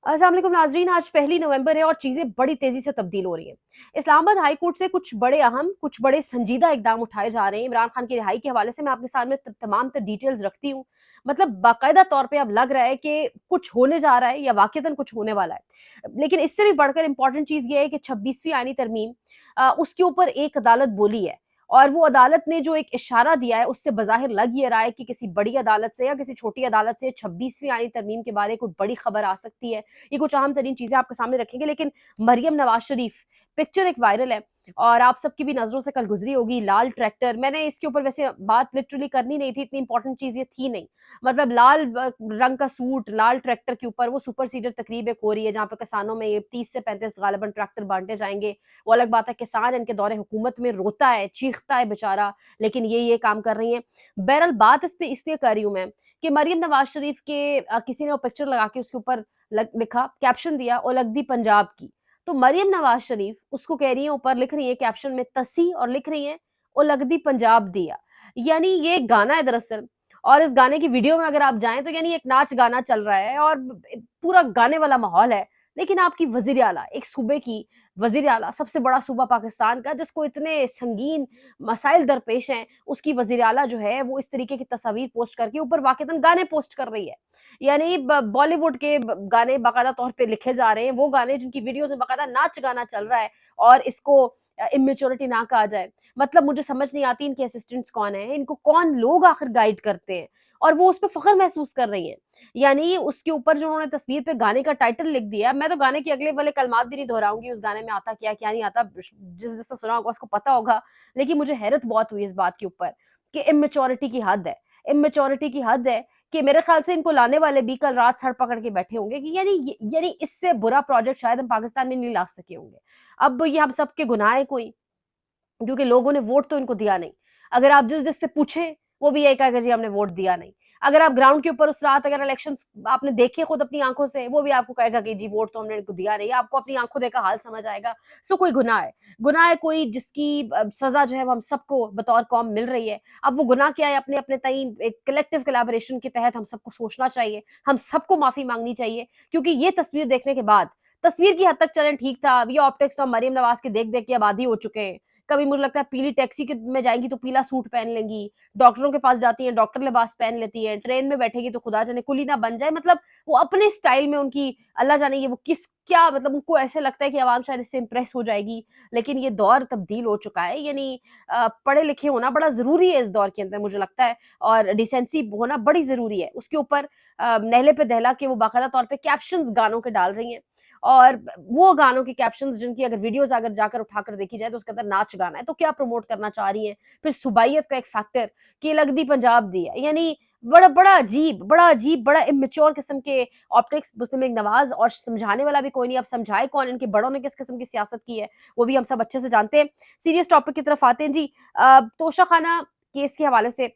अस्सलाम वालेकुम नाज़रीन, आज पहली नवंबर है और चीज़ें बड़ी तेज़ी से तब्दील हो रही हैं। इस्लामाबाद हाई कोर्ट से कुछ बड़े अहम, कुछ बड़े संजीदा इक़दाम उठाए जा रहे हैं। इमरान खान की रिहाई के हवाले से मैं आपके सामने तमाम डिटेल्स रखती हूँ। मतलब बाकायदा तौर पे अब लग रहा है कि कुछ होने जा रहा है या वाक़ईतन कुछ होने वाला है। लेकिन इससे भी बढ़कर इम्पोर्टेंट चीज़ ये है कि 26वीं आईनी तरमीम उसके ऊपर एक अदालत बोली है। और वो अदालत ने जो एक इशारा दिया है, उससे बज़ाहिर लग ये रहा है कि किसी बड़ी अदालत से या किसी छोटी अदालत से 26वीं आईनी तरमीम के बारे कोई बड़ी खबर आ सकती है। ये कुछ अहम तरीन चीज़ें आपके सामने रखेंगे, लेकिन मरियम नवाज़ शरीफ पिक्चर एक वायरल है और आप सबकी भी नज़रों से कल गुज़री होगी। लाल ट्रैक्टर, मैंने इसके ऊपर वैसे बात लिटरली करनी नहीं थी, इतनी इंपॉर्टेंट चीज़ ये थी नहीं। मतलब लाल रंग का सूट, लाल ट्रैक्टर के ऊपर वो सुपर सीडर तकरीब एक हो रही है, जहाँ पे किसानों में ये 30 से 35 गालिबन ट्रैक्टर बाँटे जाएँगे। वो अलग बात है, किसान इनके दौरे हुकूमत में रोता है, चीखता है बेचारा, लेकिन ये काम कर रही हैं। बहरहाल बात इस पे इसलिए कर रही हूँ मैं कि मरियम नवाज़ शरीफ के किसी ने वो पिक्चर लगा के उसके ऊपर लिखा, कैप्शन दिया, "ओ लगदी पंजाब की"। तो मरियम नवाज़ शरीफ उसको कह रही हैं, ऊपर लिख रही हैं कैप्शन में तसी और लिख रही हैं, "ओ लगदी पंजाब दिया"। यानी ये एक गाना है दरअसल, और इस गाने की वीडियो में अगर आप जाएँ तो यानी एक नाच गाना चल रहा है और पूरा गाने वाला माहौल है। लेकिन आपकी वज़ीर आला, एक सूबे की वज़ीर आला, सबसे बड़ा सूबा पाकिस्तान का जिसको इतने संगीन मसाइल दरपेश हैं, उसकी वज़ीर आला जो है वो इस तरीके की तस्वीर पोस्ट करके ऊपर वाक़ईतन गाने पोस्ट कर रही है। यानी ब बॉलीवुड के गाने बाकायदा तौर पे लिखे जा रहे हैं, वो गाने जिनकी वीडियोज़ में बाकायदा नाच गाना चल रहा है और इसको इम्मैच्योरिटी ना कहा जाए। मतलब मुझे समझ नहीं आती इनके असिस्टेंट्स कौन हैं, इनको कौन लोग आखिर गाइड करते हैं और वो उस पे फ़ख्र महसूस कर रही हैं। यानी उसके ऊपर जो उन्होंने तस्वीर पे गाने का टाइटल लिख दिया, मैं तो गाने के अगले वाले कलमात भी नहीं दोहराऊँगी, उस गाने में आता क्या है, क्या नहीं आता, जिसने सुना होगा उसको पता होगा। लेकिन मुझे हैरत बहुत हुई इस बात के ऊपर कि इम्मैच्योरिटी की हद है। इम्मैच्योरिटी की हद है कि मेरे ख्याल से इनको लाने वाले भी कल रात सर पकड़ के बैठे होंगे कि यानी इससे बुरा प्रोजेक्ट शायद हम पाकिस्तान में नहीं ला सके होंगे। अब ये हम सब के गुनाह है कोई, क्योंकि लोगों ने वोट तो इनको दिया नहीं। अगर आप जिस-जिससे पूछें, वो भी यही कहेगा जी हमने वोट दिया नहीं। अगर आप ग्राउंड के ऊपर उस रात अगर इलेक्शंस आपने देखे खुद अपनी आँखों से, वो भी आपको कहेगा कि जी वोट तो हमने इनको दिया नहीं। आपको अपनी आँखों देखा हाल समझ आएगा। सो कोई गुनाह है। गुनाह है कोई जिसकी सज़ा जो है वो हम सबको बतौर कौम मिल रही है। अब वो गुनाह क्या है, अपने-अपने तई एक कलेक्टिव कोलैबोरेशन के तहत हम सबको सोचना चाहिए। हम सबको माफ़ी माँगनी चाहिए, क्योंकि ये तस्वीर देखने के बाद, तस्वीर की हद तक चलें ठीक था, ये ऑप्टिक्स तो हम मरियम नवाज़ के देख-देख के अब आदी हो चुके हैं। कभी मुझे लगता है पीली टैक्सी के में जाएँगी तो पीला सूट पहन लेंगी, डॉक्टरों के पास जाती हैं, डॉक्टर लिबास पहन लेती हैं, ट्रेन में बैठेगी तो खुदा जाने कुली ना बन जाए। मतलब वो अपने स्टाइल में उनकी अल्लाह जाने ये वो किस क्या मतलब उनको ऐसे लगता है कि अवाम शायद इससे इम्प्रेस हो जाएगी। लेकिन ये दौर तब्दील हो चुका है, यानी पढ़े-लिखे होना बड़ा ज़रूरी है इस दौर के अंदर मुझे लगता है, और डिसेंसी होना बड़ी ज़रूरी है। उसके ऊपर नहले पे दहला के वो बाकायदा तौर पे कैप्शंस गानों के डाल रही हैं। और वो गानों के कैप्शंस जिनकी अगर वीडियोज़ अगर जाकर उठाकर देखी जाए तो उसके अंदर नाच गाना है, तो क्या प्रमोट करना चाह रही हैं? फिर सुबाइयत का एक फैक्टर कि लगदी पंजाब दी है, यानी बड़ा अजीब, बड़ा इम्मैच्योर किस्म के ऑप्टिक्स मुस्लिम लीग नवाज़, और समझाने वाला भी कोई नहीं। अब समझाए कौन? इनके बड़ों ने किस किस्म की सियासत की है, वो भी हम सब अच्छे से जानते हैं। सीरियस टॉपिक की तरफ आते हैं जी। तोशाखाना केस के हवाले से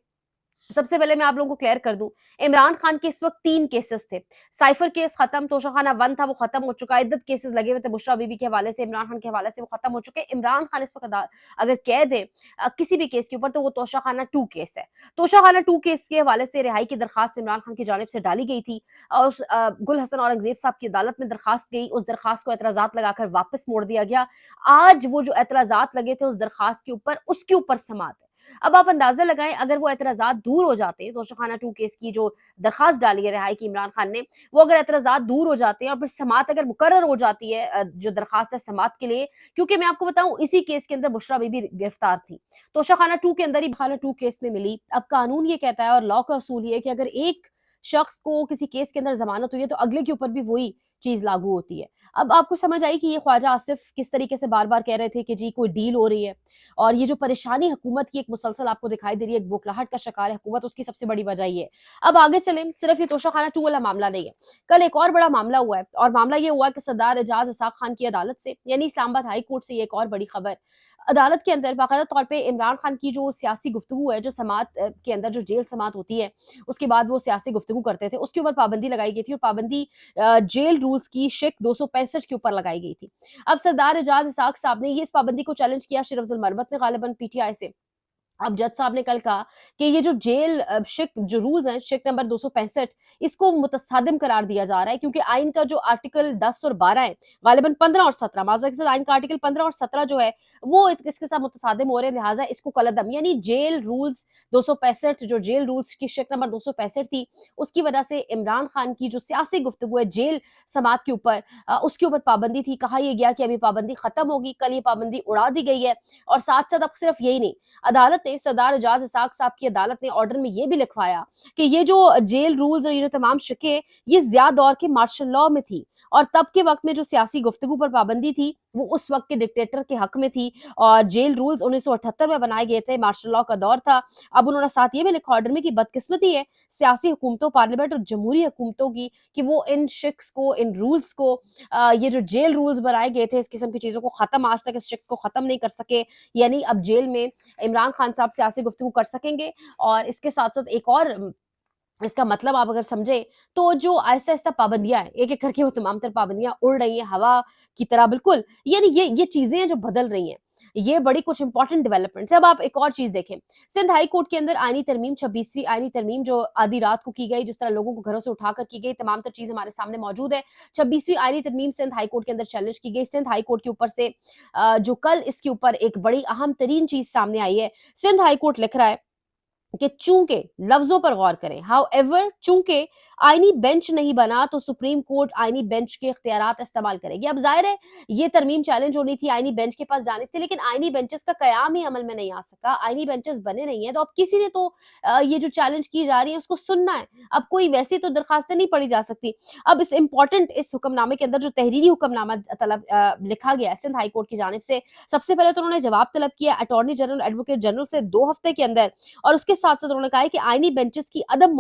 सबसे पहले मैं आप लोगों को क्लियर कर दूं, इमरान खान के इस वक्त 3 केसेस थे। साइफर केस खत्म, तोशाखाना 1 था वो खत्म हो चुका है, इद्दत केसेस लगे हुए थे बुशरा बीबी के हवाले से, इमरान खान के हवाले से, वो खत्म हो चुके हैं। इमरान खान इस वक्त अगर कह दें किसी भी केस के ऊपर, तो वो तोशाखाना 2 केस है। तोशाखाना 2 केस के हवाले से रिहाई की दरखास्त इमरान खान की जानिब से डाली गई थी और गुल हसन औरंगजेब साहब की अदालत में दरखास्त गई, उस दरखास्त को एतराजात लगाकर वापस मोड़ दिया गया। आज वो जो एतराजात लगे थे उस दरखास्त के ऊपर, उसके ऊपर समात है। अब आप अंदाजा लगाएं, अगर वो एतराज़ात दूर हो जाते हैं, तोशाखाना 2 केस की जो दरखास्त डाली है रिहाई की इमरान खान ने, वो अगर एतराज़ात दूर हो जाते हैं और फिर समात अगर मुकर्रर हो जाती है, जो दरखास्त है समात के लिए, क्योंकि मैं आपको बताऊं इसी केस के अंदर बुशरा बीबी गिरफ्तार थी, तोशाखाना 2 के अंदर ही खाना 2 केस में मिली। अब कानून ये कहता है और लॉ का असूल ये है कि अगर एक शख्स को किसी केस के अंदर जमानत हुई है तो अगले के ऊपर भी वही चीज लागू होती है। अब आपको समझ आई कि ये ख्वाजा आसिफ किस तरीके से बार बार कह रहे थे कि जी कोई डील हो रही है, और ये जो परेशानी हुकूमत की एक मुसलसल आपको दिखाई दे रही है, एक बौखलाहट का शिकार है हुकूमत, उसकी सबसे बड़ी वजह ये है। अब आगे चलें, सिर्फ ये तोशाखाना 2 वाला मामला नहीं है। कल एक और बड़ा मामला हुआ है, और मामला ये हुआ कि सरदार एजाज इसाक खान की अदालत से, यानी इस्लामाबाद हाई कोर्ट से, ये एक और बड़ी खबर, अदालत के अंदर बाकायदा तौर पे इमरान खान की जो सियासी गुफ्तगू है, जो समात के अंदर जो जेल समात होती है, उसके बाद वो सियासी गुफ्तगू करते थे, उसके ऊपर पाबंदी लगाई गई थी, और पाबंदी जेल रूल्स की शिक 265 के ऊपर लगाई गई थी। अब सरदार एजाज इसाक साहब ने ये इस पाबंदी को चैलेंज किया, शेर अफजल मरवत ने गालिबन पीटीआई से, अब जज साहब ने कल कहा कि ये जो शिक जो रूल्स हैं, शिक नंबर 265, इसको मुतसादिम करार दिया जा रहा है, क्योंकि आइन का जो आर्टिकल 10 और 12 है, गालिबन 15 और 17, माज़ा के साथ आइन का आर्टिकल 15 और 17 जो है, वो इसके साथ मुतसादिम हो रहे हैं, लिहाजा इसको कलअदम यानी जेल रूल्स 265, जो जेल रूल्स की शिक नंबर 265 थी, उसकी वजह से इमरान खान की जो सियासी गुफ्तगू है जेल समात के ऊपर, उसके ऊपर पाबंदी थी। कहा यह गया कि अभी पाबंदी खत्म होगी, कल ये पाबंदी उड़ा दी गई है। और साथ साथ अब सिर्फ यही नहीं, अदालत ने, सरदार एजाज इसाक साहब की अदालत ने ऑर्डर में ये भी लिखवाया कि ये जो जेल रूल्स और ये जो तमाम शिकें, ये ज़िया दौर के मार्शल लॉ में थी, और तब के वक्त में जो सियासी गुफ्तगू पर पाबंदी थी वो उस वक्त के डिक्टेटर के हक में थी, और जेल रूल्स 1978 में बनाए गए थे, मार्शल लॉ का दौर था। अब उन्होंने साथ ये भी लिखा ऑर्डर में कि बदकिस्मती है सियासी हुकूमतों, पार्लियामेंट और जमहूरी हुकूमतों की, कि वो इन शिक्स को, इन रूल्स को, ये जो जेल रूल्स बनाए गए थे, इस किस्म की चीज़ों को ख़त्म, आज तक इस शिक को ख़त्म नहीं कर सके। यानी अब जेल में इमरान खान साहब सियासी गुफ्तगू कर सकेंगे। और इसके साथ-साथ एक और इसका मतलब आप अगर समझें, तो जो आहिस्ता-आहिस्ता पाबंदियाँ हैं, एक-एक करके वो तमाम तर पाबंदियाँ उड़ रही हैं हवा की तरह बिल्कुल, यानी ये चीज़ें हैं जो बदल रही हैं। ये बड़ी कुछ इंपॉर्टेंट डेवलपमेंट्स है। अब आप एक और चीज़ देखें, सिंध हाई कोर्ट के अंदर आईनी तरमीम 26वीं आईनी तरमीम जो आधी रात को की गई, जिस तरह लोगों को घरों से उठाकर की गई, तमाम तर चीज़ हमारे सामने मौजूद है। 26वीं आईनी तरमीम सिंध हाई कोर्ट के अंदर चैलेंज की गई। सिंध हाई कोर्ट के ऊपर से जो कल इसके ऊपर एक बड़ी अहम तरीन चीज़ सामने आई है। सिंध हाई कोर्ट लिख रहा है कि चूंकि लफ्जों पर गौर करें, हाउएवर चूंकि आईनी बेंच नहीं बना तो सुप्रीम कोर्ट आईनी बेंच के इख्तियारात इस्तेमाल करेगी। अब जाहिर है ये तरमीम चैलेंज होनी थी, आईनी बेंच के पास जाने थे, लेकिन आईनी बेंचेस का कयाम ही अमल में नहीं आ सका, आईनी बेंचेस बने नहीं है, तो अब किसी ने तो ये जो चैलेंज की जा रही है उसको सुनना है। अब कोई वैसी तो दरखास्तें नहीं पड़ी जा सकती। अब इस इंपॉर्टेंट इस हुक्मनामे के अंदर जो तहरीरी हुक्मनामा तलब लिखा गया है सिंध हाई कोर्ट की जानिब से, सबसे पहले तो उन्होंने जवाब तलब किया अटॉर्नी जनरल, एडवोकेट जनरल से 2 हफ्ते के अंदर, और उसके साथ-साथ उन्होंने कहा है कि आईनी बेंचेस की अदम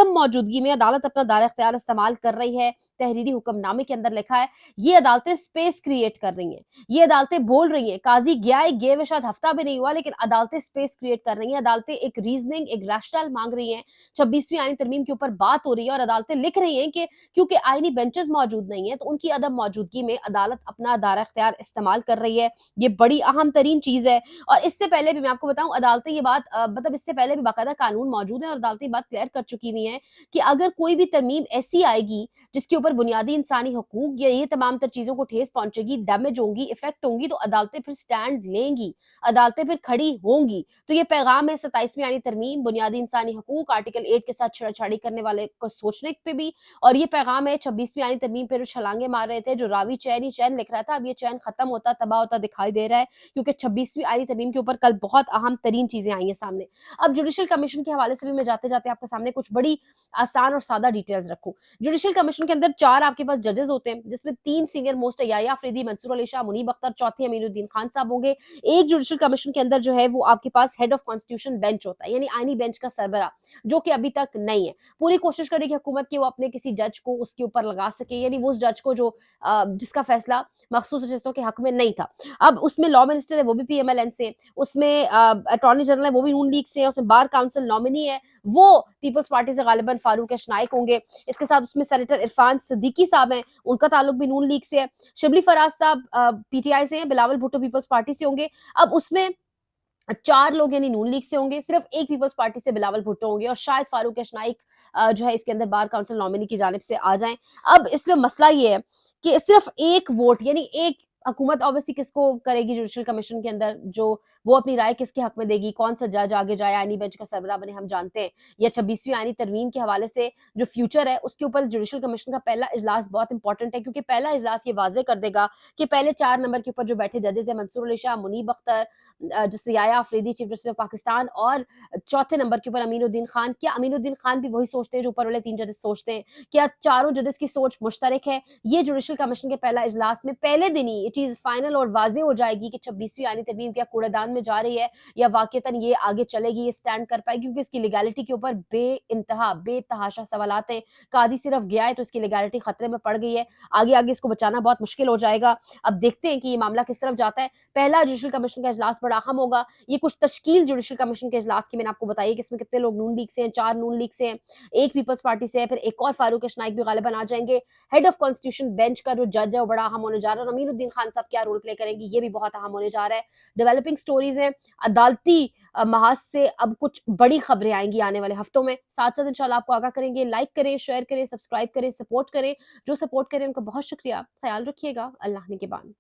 मौजूदगी में अदालत अपना दायरा इख्तियार इस्तेमाल कर रही है। तहरीरी हुक्मनामे के अंदर लिखा है, ये अदालतें स्पेस क्रिएट कर रही हैं, ये अदालतें बोल रही हैं, काजी गया है, गए हुए शायद हफ्ता भी नहीं हुआ, लेकिन अदालतें स्पेस क्रिएट कर रही हैं, अदालतें एक रीजनिंग, एक रैशनल मांग रही हैं। 26वीं आईनी तरमीम के ऊपर बात हो रही है और अदालतें लिख रही हैं कि क्योंकि आईनी बेंचेस मौजूद नहीं है, तो उनकी अदम मौजूदगी में अदालत अपना दायरा इख्तियार इस्तेमाल कर रही है। ये बड़ी अहम तरीन चीज़ है। और इससे पहले भी मैं आपको बताऊं, अदालतें ये बात मतलब इससे पहले भी बाकायदा कानून मौजूद है और अदालतें बात क्लियर कर चुकी हुई हैं कि अगर कोई भी तरमीम ऐसी आएगी जिसके ऊपर बुनियादी इंसानी हकूक या ये तमाम तर चीजों को ठेस पहुंचेगी, डैमेज होंगी, इफेक्ट होंगी, तो अदालतें फिर स्टैंड लेंगी, अदालतें फिर खड़ी होंगी। तो ये पैगाम है 27वीं आईनी तरमीम, बुनियादी इंसानी हकूक, आर्टिकल 8 के साथ छेड़छाड़ी करने वाले को सोचने पे भी, और ये पैगाम है 26वीं आईनी तरमीम पे जो छलांगे मार रहे थे, जो रावी चैन ही चैन लिख रहा था, अब ये चैन खत्म होता तबाह होता दिखाई दे रहा है, क्योंकि 26वीं आईनी तरमीम के ऊपर कल बहुत अहम तरीन चीजें आई हैं सामने। अब जुडिशल कमीशन के हवाले से भी मैं जाते जाते आपके सामने कुछ बड़ी आसान और सादा डिटेल्स रखूं। जुडिशल कमीशन के अंदर 4 आपके पास जजेस होते हैं, जिसमें 3 सीनियर मोस्ट है, याया अफरीदी, मंसूर अली शाह, मुनीब अख्तर, चौथे अमीनुद्दीन खान साहब होंगे। एक जुडिशल कमीशन के अंदर जो है वो आपके पास हेड ऑफ कॉन्स्टिट्यूशन बेंच होता है, यानी आईनी बेंच का सरबरा, जो कि अभी तक नहीं है। पूरी कोशिश करेगी हुकूमत की वो अपने किसी जज को उसके ऊपर लगा सके, यानी वो उस जज को जो जिसका फैसला मखसूस नशस्तों के हक में नहीं था। अब उसमें लॉ मिनिस्टर है, वो भी पीएमएलएन से, उसमें अटॉर्नी जनरल है, वो भी नून लीग से है, उसमें बार काउंसिल नॉमिनी है, वो पीपल्स पार्टी से गालिबन फारूक एश नाइक होंगे। इसके साथ उसमें सेनेटर इरफान सिद्दीकी साहब हैं, उनका ताल्लुक भी नून लीग से है। शिबली फराज साहब पीटीआई से हैं, बिलावल भुट्टो पीपल्स पार्टी से होंगे। अब उसमें 4 लोग यानी नून लीग से होंगे, सिर्फ एक पीपल्स पार्टी से बिलावल भुट्टो होंगे, और शायद फारूक एश नाइक जो है इसके अंदर बार काउंसिल नॉमिनी की जानिब से आ जाएं। अब इसमें मसला ये है कि सिर्फ एक वोट, यानी एक हुकूमत ऑब्वियसली किसको करेगी जुडिशल कमीशन के अंदर, जो वो अपनी राय किसके हक में देगी, कौन सा जज आगे जाए, आईनी बेंच का सरबराह बने, हम जानते हैं। या 26वीं आईनी तरमीम के हवाले से जो फ्यूचर है उसके ऊपर जुडिशल कमीशन का पहला इजलास बहुत इंपॉर्टेंट है, क्योंकि पहला इजलास ये वाजे कर देगा कि पहले 4 नंबर के ऊपर जो बैठे जजेस है, मंसूर अली शाह, मुनीब अख्तर, जैसे Yahya Afridi chief justice of Pakistan, और चौथे नंबर के ऊपर अमीनुद्दीन खान, क्या अमीनुद्दीन खान भी वही सोचते हैं जो ऊपर वाले 3 जजेस सोचते हैं? क्या चारों जजेस की सोच मुश्तरक है? ये जुडिशल कमीशन के पहला इजलास में पहले दिन ही ये चीज फाइनल और वाजे हो जाएगी कि 26वीं आईनी तरमीम क्या कूड़ेदान में जा रही है या वाकईतन ये आगे चलेगी, ये स्टैंड कर पाएगी, क्योंकि इसकी लीगैलिटी के ऊपर बेइंतहा बेतहाशा सवालात हैं। काजी सिर्फ गया है तो इसकी लीगैलिटी खतरे में पड़ गई है, आगे आगे इसको बचाना बहुत मुश्किल हो जाएगा। अब देखते हैं कि ये मामला किस तरफ जाता है। पहला जुडिशल कमीशन का इजलास बड़ा अहम होगा। ये कुछ तश्कील जुडिशल कमीशन के इजलास की मैंने आपको बताई कि इसमें कितने लोग नून लीग से हैं, 4 नून लीग से हैं, एक पीपल्स पार्टी से है, फिर एक और फारूक एश नाइक भी गालिबन आ जाएंगे। हेड ऑफ कॉन्स्टिट्यूशन बेंच का जो जज है वो बड़ा अहम होने जा रहा है, अमीनुद्दीन खान खान साहब क्या रोल प्ले करेंगी, ये भी बहुत अहम होने जा रहा है। डेवलपिंग स्टोरीज़ हैं, अदालती महाज से अब कुछ बड़ी खबरें आएँगी आने वाले हफ्तों में। साथ-साथ इंशाल्लाह आपको आगाह करेंगे। लाइक करें, शेयर करें, सब्सक्राइब करें, सपोर्ट करें। जो सपोर्ट करें उनका बहुत शुक्रिया। ख़याल रखिएगा। अल्लाह निगहबान।